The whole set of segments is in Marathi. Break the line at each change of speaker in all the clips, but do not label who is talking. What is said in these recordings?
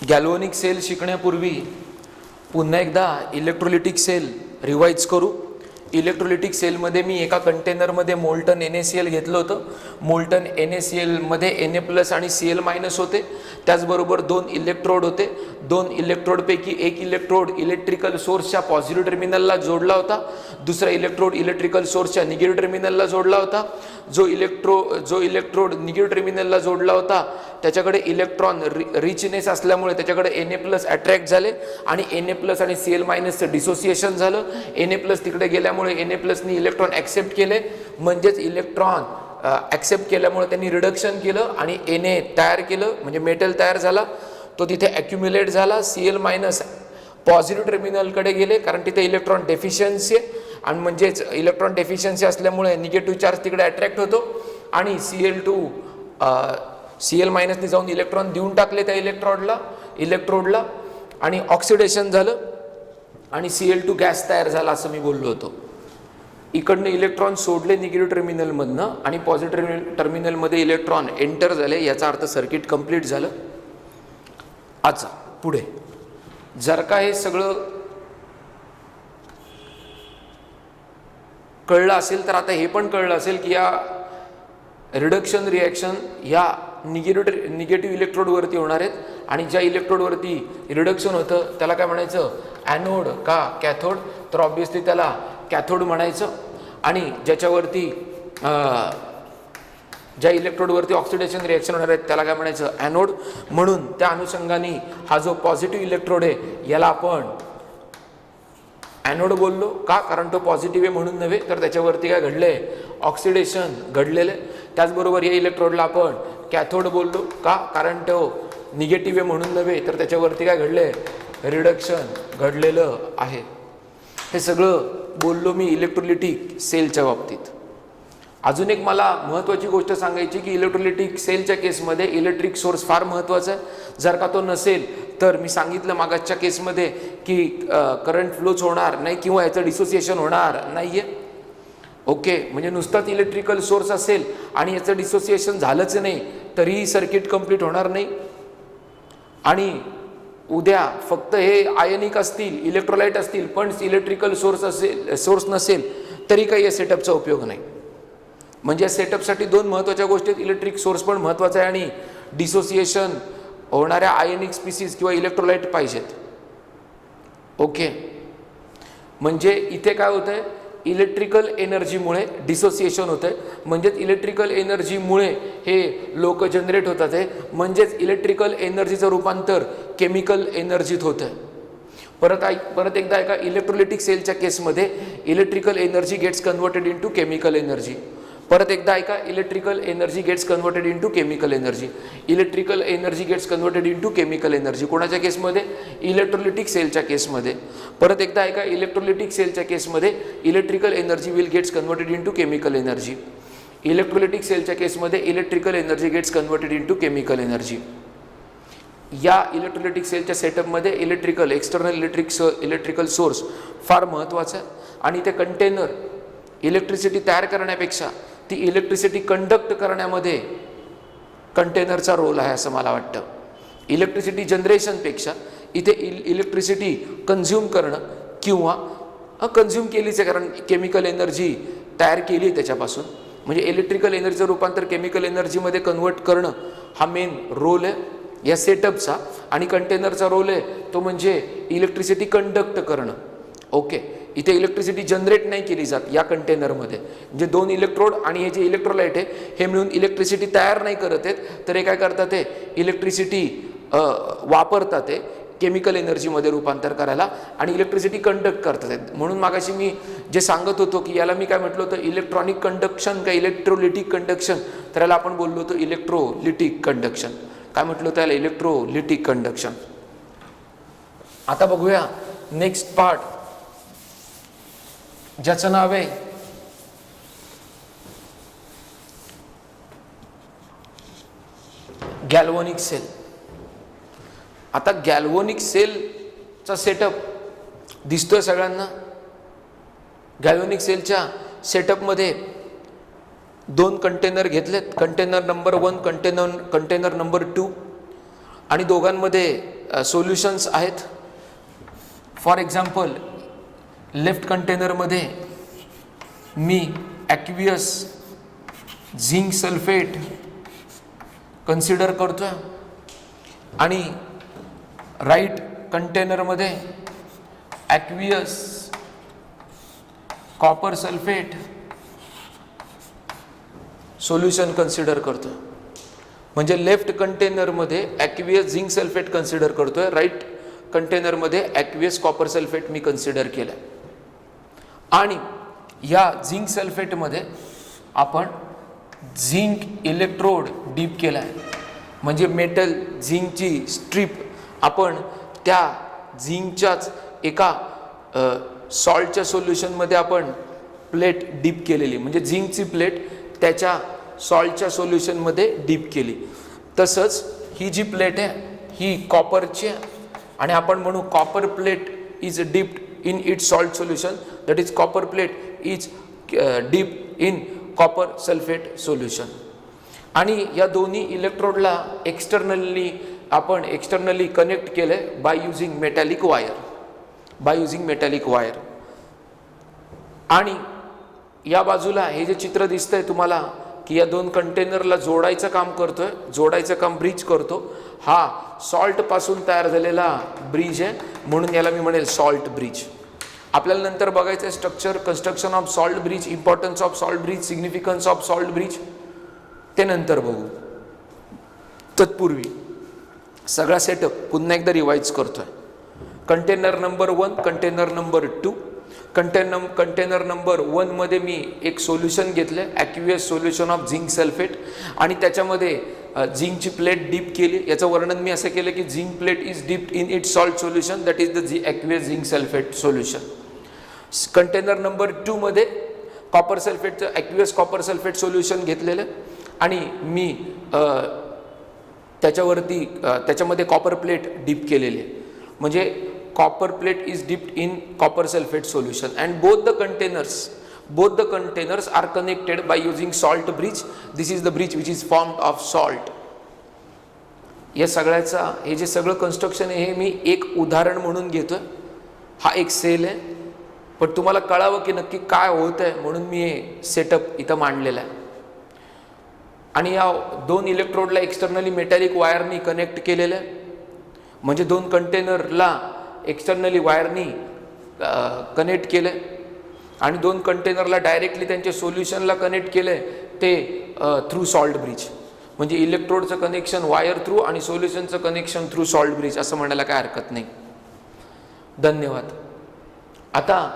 गॅल्व्हॅनिक सेल शिकण्यापूर्वी पुन्हा एकदा इलेक्ट्रोलिटिक सेल रिवाइज करू. इलेक्ट्रोलिटिक सेलमध्ये मी एका कंटेनरमध्ये मोल्टन NaCl घेतलं होतं. मोल्टन NaClमध्ये Na+ आणि Cl- होते. त्याचबरोबर 2 इलेक्ट्रोड होते. 2 इलेक्ट्रोडपैकी एक इलेक्ट्रोड इलेक्ट्रिकल सोर्सच्या पॉझिटिव्ह टर्मिनलला जोडला होता. दुसरा इलेक्ट्रोड इलेक्ट्रिकल सोर्सच्या निगेटिव्ह टर्मिनलला जोडला होता. जो इलेक्ट्रोड निगेटिव्ह टर्मिनलला जोडला होता त्याच्याकडे इलेक्ट्रॉन रिचनेस असल्यामुळे त्याच्याकडे Na+ अट्रॅक्ट झाले आणि Na+ आणि Cl- डिसोसिएशन झालं. Na+ तिकडे गेल्यामुळे Na+ नी इलेक्ट्रॉन ॲक्सेप्ट केले, म्हणजेच इलेक्ट्रॉन ॲक्सेप्ट केल्यामुळे त्यांनी रिडक्शन केलं आणि Na तयार केलं, म्हणजे मेटल तयार झाला. तो तिथे ॲक्युम्युलेट झाला. Cl- पॉझिटिव्ह टर्मिनलकडे गेले कारण तिथे इलेक्ट्रॉन डेफिशियन्सी आहे आणि म्हणजेच इलेक्ट्रॉन डेफिशियन्सी असल्यामुळे निगेटिव्ह चार्ज तिकडे अट्रॅक्ट होतो आणि Cl- नी जाऊन इलेक्ट्रॉन देऊन टाकले त्या इलेक्ट्रोडला आणि ऑक्सिडेशन झालं आणि Cl2 गॅस तयार झाला असं मी बोललो होतो. इकडनं इलेक्ट्रॉन सोडले निगेटिव्ह टर्मिनलमधनं आणि पॉझिटिव्ह टर्मिनलमध्ये इलेक्ट्रॉन एंटर झाले, याचा अर्थ सर्किट कंप्लीट झालं. आता पुढे जर का हे सगळं कळलं असेल तर आता हे पण कळलं असेल की या रिडक्शन रिॲक्शन ह्या निगेटिव्ह इलेक्ट्रोडवरती होणार आहेत आणि ज्या इलेक्ट्रोडवरती रिडक्शन होतं त्याला काय म्हणायचं, ॲनोड का कॅथोड, तर ऑब्व्हियसली त्याला कॅथोड म्हणायचं. आणि ज्याच्यावरती ज्या इलेक्ट्रोडवरती ऑक्सिडेशन रिॲक्शन होणार आहेत त्याला काय म्हणायचं, ॲनोड. म्हणून त्या अनुषंगाने हा जो पॉझिटिव्ह इलेक्ट्रोड आहे याला आपण ॲनोड बोललो. का? कारण तो पॉझिटिव्ह आहे म्हणून नव्हे, तर त्याच्यावरती काय घडलंय, ऑक्सिडेशन घडलेलं आहे. त्याचबरोबर या इलेक्ट्रोडला आपण कॅथोड बोललो. का? कारण तो निगेटिव्ह आहे म्हणून नव्हे, तर त्याच्यावरती काय घडलंय, रिडक्शन घडलेलं आहे. हे सगळं बोललो मी इलेक्ट्रोलिटिक सेलच्या बाबतीत. अजून एक मला महत्त्वाची गोष्ट सांगायची की इलेक्ट्रोलिटिक सेलच्या केसमध्ये इलेक्ट्रिक सोर्स फार महत्त्वाचा आहे. जर का तो नसेल तर मी सांगितलं मागासच्या केसमध्ये की करंट फ्लोच होणार नाही किंवा याचं डिसोसिएशन होणार नाही आहे. ओके, म्हणजे नुसताच इलेक्ट्रिकल सोर्स असेल आणि याचं डिसोसिएशन झालंच नाही तरीही सर्किट कंप्लीट होणार नाही. आणि उद्या फक्त हे आयनिक असतील, इलेक्ट्रोलाइट असतील, पण इलेक्ट्रिकल सोर्स नसेल तरी काही या सेटअपचा उपयोग नाही. म्हणजे या सेटअपसाठी 2 महत्त्वाच्या गोष्टी आहेत. इलेक्ट्रिक सोर्स पण महत्त्वाचा आहे आणि डिसोसिएशन होणाऱ्या आयनिक स्पीसीज किंवा इलेक्ट्रोलाइट पाहिजेत. ओके, म्हणजे इथे काय होतं आहे, इलेक्ट्रिकल एनर्जीमुळे डिसोसिएशन होतं आहे, म्हणजेच इलेक्ट्रिकल एनर्जीमुळे हे लोक जनरेट होतात आहे, म्हणजेच इलेक्ट्रिकल एनर्जीचं रूपांतर केमिकल एनर्जीत होतं आहे. परत एकदा एका इलेक्ट्रोलिटिक सेलच्या केसमध्ये electrical energy gets converted into chemical energy. परत एकदा ऐका, electrical energy gets converted into chemical energy. Electrical energy gets converted into chemical energy कोणाच्या केसमध्ये, इलेक्ट्रोलिटिक सेलच्या केसमध्ये. परत एकदा ऐका, इलेक्ट्रोलिटिक सेलच्या केसमध्ये electrical energy will gets converted into chemical energy. Electrolytic सेलच्या केसमध्ये electrical energy gets converted into chemical energy. या इलेक्ट्रोलिटिक सेलच्या सेटअपमध्ये एक्सटर्नल इलेक्ट्रिकल सोर्स फार महत्त्वाचा आहे. आणि ते कंटेनर इलेक्ट्रिसिटी तयार करण्यापेक्षा ती इलेक्ट्रिसिटी कंडक्ट करण्यामध्ये कंटेनरचा रोल आहे असं मला वाटतं. इलेक्ट्रिसिटी जनरेशनपेक्षा इथे इलेक्ट्रिसिटी कंझ्युम करणं किंवा कंझ्युम केलीच आहे, कारण केमिकल एनर्जी तयार केली आहे त्याच्यापासून. म्हणजे इलेक्ट्रिकल एनर्जीचं रूपांतर केमिकल एनर्जीमध्ये कन्वर्ट करणं हा मेन रोल आहे या सेटअपचा. आणि कंटेनरचा रोल आहे तो म्हणजे इलेक्ट्रिसिटी कंडक्ट करणं. ओके, इथे इलेक्ट्रिसिटी जनरेट नाही केली जात या कंटेनरमध्ये. म्हणजे 2 इलेक्ट्रोड आणि हे जे इलेक्ट्रोलाइट आहे हे मिळून इलेक्ट्रिसिटी तयार नाही करत आहेत, तर हे काय करतात, ते इलेक्ट्रिसिटी वापरतात ते केमिकल एनर्जीमध्ये रूपांतर करायला आणि इलेक्ट्रिसिटी कंडक्ट करतात आहेत. म्हणून मागाशी मी जे सांगत होतो की याला मी काय म्हटलं होतं, इलेक्ट्रॉनिक कंडक्शन का इलेक्ट्रोलिटिक कंडक्शन, तर याला आपण बोललो होतो इलेक्ट्रोलिटिक कंडक्शन. काय म्हटलं होतं याला, इलेक्ट्रोलिटिक कंडक्शन. आता बघूया नेक्स्ट पार्ट, ज्याचं नाव आहे गॅल्व्हॅनिक सेल. आता गॅल्व्हॅनिक सेलचा सेटअप दिसतोय सगळ्यांना. गॅल्व्हॅनिक सेलच्या सेटअपमध्ये 2 कंटेनर घेतलेत, कंटेनर नंबर 1, कंटेनर नंबर 2, आणि दोघांमध्ये सोल्युशन्स आहेत. फॉर एक्झाम्पल लेफ्ट कंटेनरमध्ये मी ॲक्वियस झिंक सल्फेट कन्सिडर करतोय आणि राईट कंटेनरमध्ये aqueous copper sulphate solution consider करतोय. म्हणजे लेफ्ट कंटेनरमध्ये ॲक्वियस झिंक सल्फेट कन्सिडर करतोय, राईट कंटेनरमध्ये ॲक्वियस कॉपर सल्फेट मी कन्सिडर केलं आणि या झिंक सल्फेटमध्ये आपण झिंक इलेक्ट्रोड डीप केला आहे. म्हणजे मेटल झिंकची स्ट्रीप आपण त्या झिंकच्याच एका सॉल्टच्या सोल्युशनमध्ये आपण प्लेट डीप केलेली, म्हणजे झिंकची प्लेट त्याच्या सॉल्टच्या सोल्युशनमध्ये डीप केली. तसंच ही जी प्लेट आहे ही कॉपरची आहे आणि आपण म्हणू copper plate is dipped in it salt solution, that is copper plate is deep in copper sulphate solution. आणि या दोन्ही इलेक्ट्रोडला एक्सटर्नली कनेक्ट केलं आहे बाय युझिंग मेटॅलिक वायर. आणि या बाजूला हे जे चित्र दिसतंय तुम्हाला की या दोन कंटेनरला जोडायचं काम ब्रिज करतो. हा सॉल्ट पासून तयार झालेला ब्रिज आहे, म्हणून याला मी म्हणेल सॉल्ट ब्रिज. आपल्याला नंतर बघायचं आहे structure, construction of salt bridge, importance of salt bridge, significance of salt bridge, ते नंतर बघू. तत्पूर्वी सगळा सेटअप पुन्हा एकदा रिवाइज करतोय. Container number 1, container number 2. Container number 1 मध्ये मी एक सोल्युशन घेतलं aqueous solution of zinc sulphate आणि त्याच्यामध्ये झिंकची प्लेट डीप केली. याचं वर्णन मी असं केलं की zinc plate is dipped in it salt solution, that is the aqueous zinc sulphate solution. Container number 2 मध्ये कॉपर सल्फेटचं ॲक्वियस कॉपर सल्फेट सोल्युशन घेतलेलं आणि मी त्याच्यामध्ये कॉपर प्लेट डीप केलेली आहे. म्हणजे copper plate is dipped in copper sulphate solution and both the containers are connected by using salt bridge. This is the bridge which is formed of salt. या सगळ्याचा हे जे सगळं कन्स्ट्रक्शन आहे हे मी एक उदाहरण म्हणून घेतोय. हा एक सेल आहे, पण तुम्हाला कळावं की नक्की काय होत आहे म्हणून मी हे सेटअप इथं मांडलेलं आहे. आणि या दोन इलेक्ट्रोडला एक्सटर्नली मेटॅलिक वायरनी कनेक्ट केलेलं आहे. म्हणजे दोन कंटेनरला एक्सटर्नली वायरनी कनेक्ट केलं आणि दोन कंटेनरला डायरेक्टली त्यांच्या सोल्युशनला कनेक्ट केलं ते थ्रू सॉल्ट ब्रिज. म्हणजे इलेक्ट्रोडचं कनेक्शन वायर थ्रू आणि सोल्युशनचं कनेक्शन थ्रू सॉल्ट ब्रिज असं म्हणायला काय हरकत नाही. धन्यवाद. आता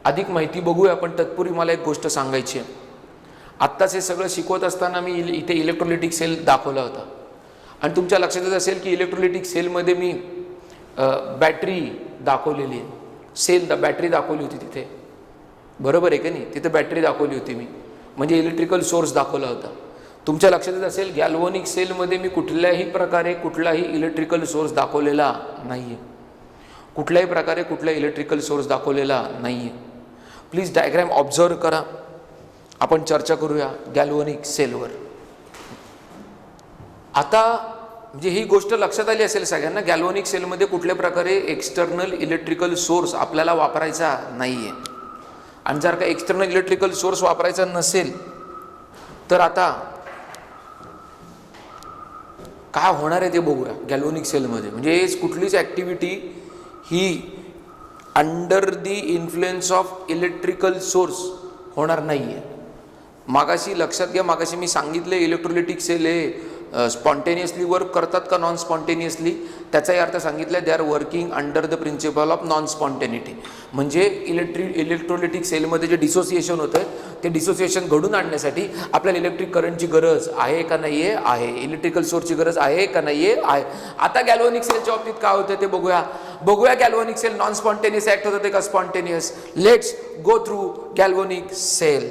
अधिक माहिती बघूया, पण तत्पूर्वी मला एक गोष्ट सांगायची आहे. आत्ताच हे सगळं शिकवत असताना मी इथे इलेक्ट्रोलिटिक सेल दाखवला होता आणि तुमच्या लक्षात येत असेल की इलेक्ट्रोलिटिक सेलमध्ये मी बॅटरी दाखवलेली आहे. बॅटरी दाखवली होती तिथे, बरोबर आहे का नाही? तिथे बॅटरी दाखवली होती मी, म्हणजे इलेक्ट्रिकल सोर्स दाखवला होता. तुमच्या लक्षात येत असेल गॅल्व्हॅनिक सेलमध्ये मी कुठल्याही प्रकारे कुठलाही इलेक्ट्रिकल सोर्स दाखवलेला नाही आहे. कुठल्याही प्रकारे कुठला इलेक्ट्रिकल सोर्स दाखवलेला नाही आहे. प्लीज डायग्रॅम ऑब्झर्व करा. आपण चर्चा करूया गॅल्व्हॅनिक सेलवर. आता म्हणजे ही गोष्ट लक्षात आली असेल सगळ्यांना, गॅल्व्हॅनिक सेलमध्ये कुठल्या प्रकारे एक्सटर्नल इलेक्ट्रिकल सोर्स आपल्याला वापरायचा नाही आहे. आणि जर का एक्सटर्नल इलेक्ट्रिकल सोर्स वापरायचा नसेल तर आता काय होणार आहे ते बघूया गॅल्व्हॅनिक सेलमध्ये. म्हणजे कुठलीच ॲक्टिव्हिटी ही under the influence of electrical source होणार नाही आहे. मागाशी लक्षात घ्या, मागाशी मी सांगितले इलेक्ट्रोलिटिक सेल हे स्पॉन्टेनियसली वर्क करतात का नॉन स्पॉन्टेनियसली, त्याचाही अर्थ सांगितला they are working under the principle of non spontaneity. म्हणजे इलेक्ट्रोलिटिक सेलमध्ये जे डिसोसिएशन होतं ते डिसोसिएशन घडून आणण्यासाठी आपल्याला इलेक्ट्रिक करंटची गरज आहे का नाही आहे, इलेक्ट्रिकल सोर्सची गरज आहे का नाही आहे. आता गॅल्व्हॅनिक सेलच्या बाबतीत काय होतं ते बघूया galvanic cell non spontaneous act होतं ते का spontaneous. Let's go through galvanic cell.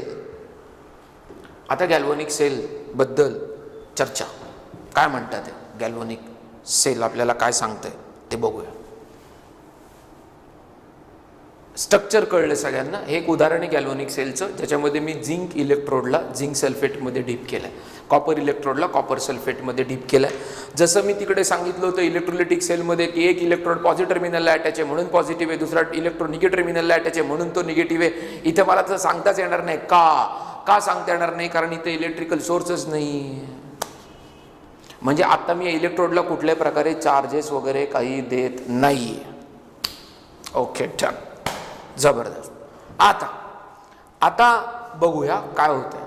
आता गॅल्व्हॅनिक सेल बद्दल चर्चा, काय म्हणतात ते गॅल्व्हॅनिक सेल आपल्याला काय सांगतंय ते बघूया. स्ट्रक्चर कळलं सगळ्यांना. हे एक उदाहरण आहे गॅल्व्हॅनिक सेलचं, ज्याच्यामध्ये मी झिंक इलेक्ट्रोडला झिंक सल्फेटमध्ये डीप केलं आहे. कॉपर इलेक्ट्रोडला कॉपर सल्फेटमध्ये डीप केलं आहे. जसं मी तिकडे सांगितलं होतं इलेक्ट्रोलिटिक सेलमध्ये की एक इलेक्ट्रोड पॉझिटिव्ह टर्मिनलला अटॅच आहे म्हणून पॉझिटिव्ह आहे, दुसरा इलेक्ट्रोड निगेटिव्ह टर्मिनलला अटॅच आहे म्हणून तो निगेटिव्ह आहे. इथे मला तर सांगताच येणार नाही. का सांगता येणार नाही? कारण इथे इलेक्ट्रिकल सोर्सच नाही. म्हणजे आता मी इलेक्ट्रोडला कुठल्याही प्रकारे चार्जेस वगैरे काही देत नाही. ओके, छान, जबरदस्त. आता बघूया काय होतंय.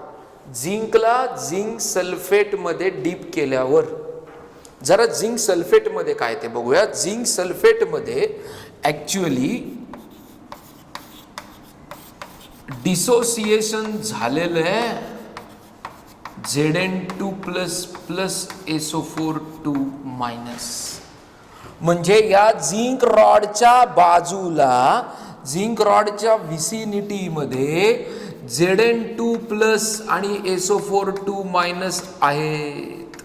झिंकला झिंक सल्फेटमध्ये डीप केल्यावर जरा झिंक सल्फेटमध्ये काय ते बघूया. झिंक सल्फेटमध्ये ऍक्च्युअली डिसोसिएशन झालेलं आहे Zn2+ प्लस SO4 मायनस. म्हणजे या झिंक रॉडच्या बाजूला झिंक रॉडच्या विसिनिटीमध्ये Zn2+ आणि SO4 मायनस आहेत.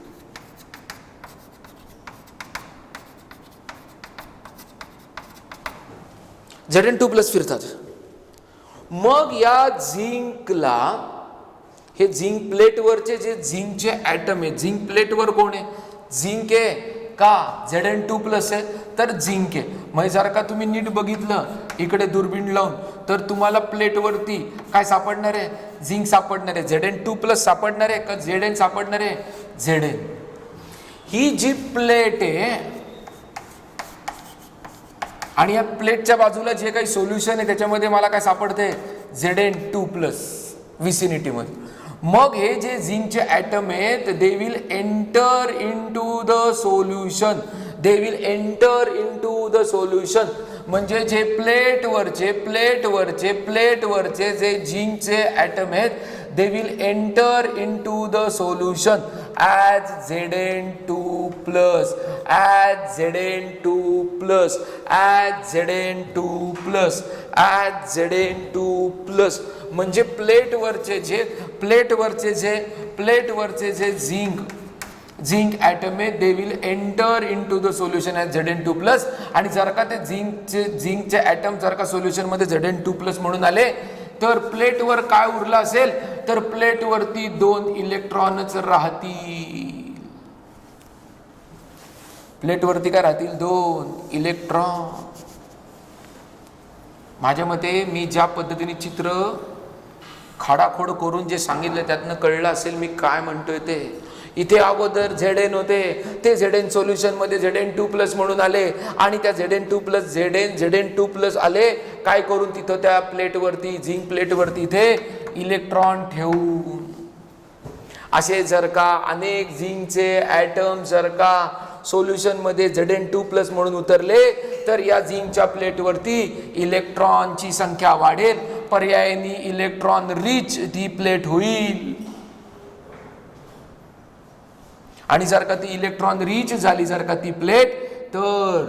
Zn2+ फिरतात. मग या झिंकला हे झिंक प्लेटवरचे जे झिंकचे ॲटम आहे, झिंक प्लेटवर कोण आहे? झिंक आहे का? Zn2+ आहे तर झिंक आहे. मग जर का तुम्ही नीट बघितलं इकडे दुर्बीण लावून तर तुम्हाला प्लेटवरती काय सापडणार आहे? झिंक सापडणार आहे. Zn2+ सापडणार आहे का Zn सापडणार आहे? Zn. ही जी प्लेट आहे आणि या प्लेटच्या बाजूला जे काही सोल्युशन आहे त्याच्यामध्ये मला काय सापडते? Zn2+ विसिनिटीमध्ये. मग हे जे झिंकचे ॲटम आहेत they will enter into the solution. They will enter into the solution. म्हणजे जे प्लेटवरचे जे झिंकचे ॲटम आहेत they will enter into the solution as Zn2+, as Zn2+, as Zn2+, as Zn2+. म्हणजे प्लेटवरचे जे झिंक ॲटम आहे they will enter into the solution as Zn2+. आणि जर का ते झिंकचे ॲटम जर का सोल्युशनमध्ये Zn2+ म्हणून आले तर प्लेटवर काय उरलं असेल? तर प्लेटवरती 2 इलेक्ट्रॉनच राहतील. प्लेटवरती काय राहतील? 2 इलेक्ट्रॉन. माझ्या मते मी ज्या पद्धतीने चित्र खाडाखोड करून जे सांगितलं त्यातनं कळलं असेल मी काय म्हणतोय ते. इथे अगोदर Zn होते ते Zn सोल्युशनमध्ये Zn2+ म्हणून आले आणि त्या Zn2+ Zn2+ आले काय करून? तिथं त्या प्लेटवरती झिंक प्लेटवरती इथे इलेक्ट्रॉन ठेवून. असे जर का अनेक झिंकचे ॲटम जर का सोल्युशनमध्ये Zn2+ म्हणून उतरले तर या झिंकच्या प्लेटवरती इलेक्ट्रॉनची संख्या वाढेल. पर्यायाने इलेक्ट्रॉन रिच ती प्लेट होईल. आणि जर का ती इलेक्ट्रॉन रिच झाली जर का ती प्लेट तर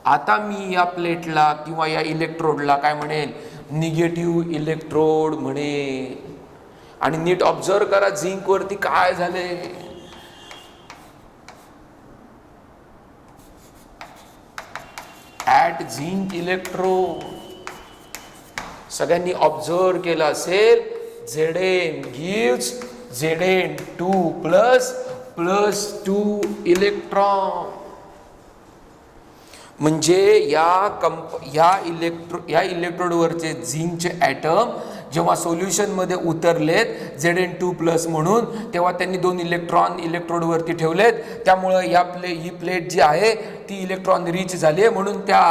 आता मी या प्लेटला किंवा या इलेक्ट्रोडला काय म्हणेल? निगेटिव्ह इलेक्ट्रोड म्हणेल. आणि नीट ऑब्झर्व करा झिंक वरती काय झाले. ॲट झिंक इलेक्ट्रोड सगळ्यांनी ऑब्झर्व केलं असेल Zn gives Zn2+ plus 2 electron. म्हणजे या इलेक्ट्रोडवरचे झिंकचे ॲटम जेव्हा सोल्युशनमध्ये उतरलेत Zn2+ म्हणून तेव्हा त्यांनी 2 इलेक्ट्रोडवरती ठेवलेत. त्यामुळं ही प्लेट जी आहे ती इलेक्ट्रॉन रिच झाली आहे म्हणून त्या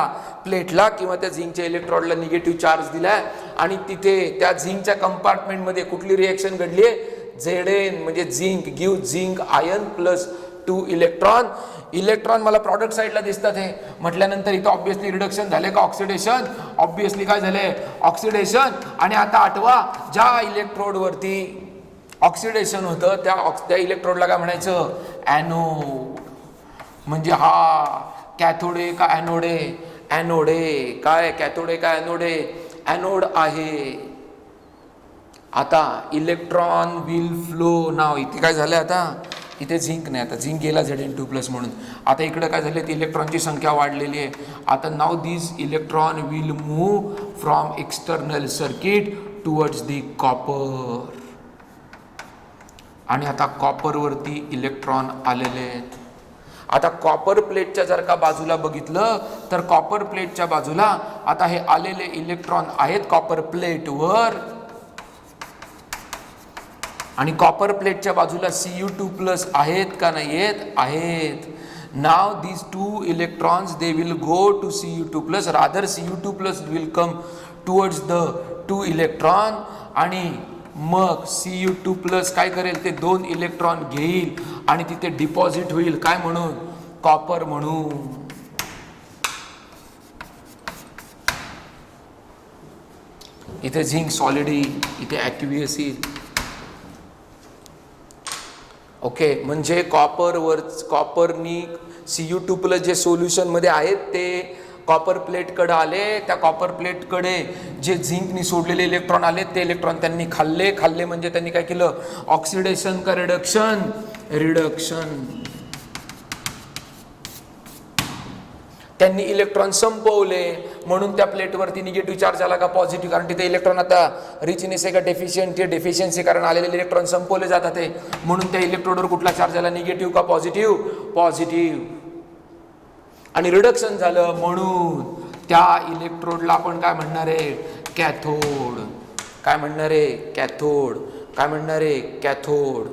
प्लेटला किंवा त्या झिंकच्या इलेक्ट्रोडला निगेटिव्ह चार्ज दिलाय. आणि तिथे त्या झिंकच्या कंपार्टमेंटमध्ये कुठली रिएक्शन घडली आहे? Zn म्हणजे zinc give zinc ion plus 2 electron. Electron मला प्रॉडक्ट साईडला दिसतात हे म्हटल्यानंतर इथं ऑब्विसली रिडक्शन झाले का ऑक्सिडेशन? ऑब्विसली काय झाले? ऑक्सिडेशन. आणि आता आठवा ज्या इलेक्ट्रोडवरती ऑक्सिडेशन होतं त्या इलेक्ट्रोडला काय म्हणायचं? ॲनोड. म्हणजे हा कॅथोड आहे का ॲनोड आहे? ॲनोड आहे. काय कॅथोड आहे का ॲनोड आहे? ॲनोड आहे. आता इलेक्ट्रॉन विल फ्लो नाव. इथे काय झालं? आता इथे झिंक नाही, आता झिंक गेला Zn2+ म्हणून. आता इकडे काय झाले? ती इलेक्ट्रॉनची संख्या वाढलेली आहे. आता नाव this electron will move from external circuit towards the copper. आणि आता कॉपरवरती इलेक्ट्रॉन आलेले आहेत. आता कॉपर प्लेटच्या जर का बाजूला बघितलं तर कॉपर प्लेटच्या बाजूला आता हे आलेले इलेक्ट्रॉन आहेत कॉपर प्लेटवर आणि कॉपर प्लेटच्या बाजूला Cu2+ आहेत का नाही आहेत. नाव these two electrons they will go to Cu2+, rather Cu2+ will come towards the 2 electron आणि मग Cu2+ काय करेल ते 2 इलेक्ट्रॉन घेईल आणि तिथे डिपॉझिट होईल काय म्हणून कॉपर म्हणून. इथे झिंक सॉलिड येईल, इथे ॲक्युएस येईल. ओके, म्हणजे कॉपरनी Cu2+ जे सोल्युशन मध्ये आहेत ते कॉपर प्लेटकडे आले. त्या कॉपर प्लेटकडे जे झिंकनी सोडलेले इलेक्ट्रॉन आले ते इलेक्ट्रॉन त्यांनी खाल्ले म्हणजे त्यांनी काय केलं ऑक्सिडेशन का रिडक्शन. त्यांनी इलेक्ट्रॉन संपवले म्हणून त्या प्लेटवरती निगेटिव्ह चार्ज आला का पॉझिटिव्ह, कारण तिथे इलेक्ट्रॉन आता रिचनेस आहे का डेफिशियन्सी कारण आलेले इलेक्ट्रॉन संपवले जातात ते म्हणून त्या इलेक्ट्रोडवर कुठला चार्ज आला निगेटिव्ह का पॉझिटिव्ह. आणि रिडक्शन झालं म्हणून त्या इलेक्ट्रोडला आपण काय म्हणणार आहे कॅथोड. काय म्हणणार आहे कॅथोड.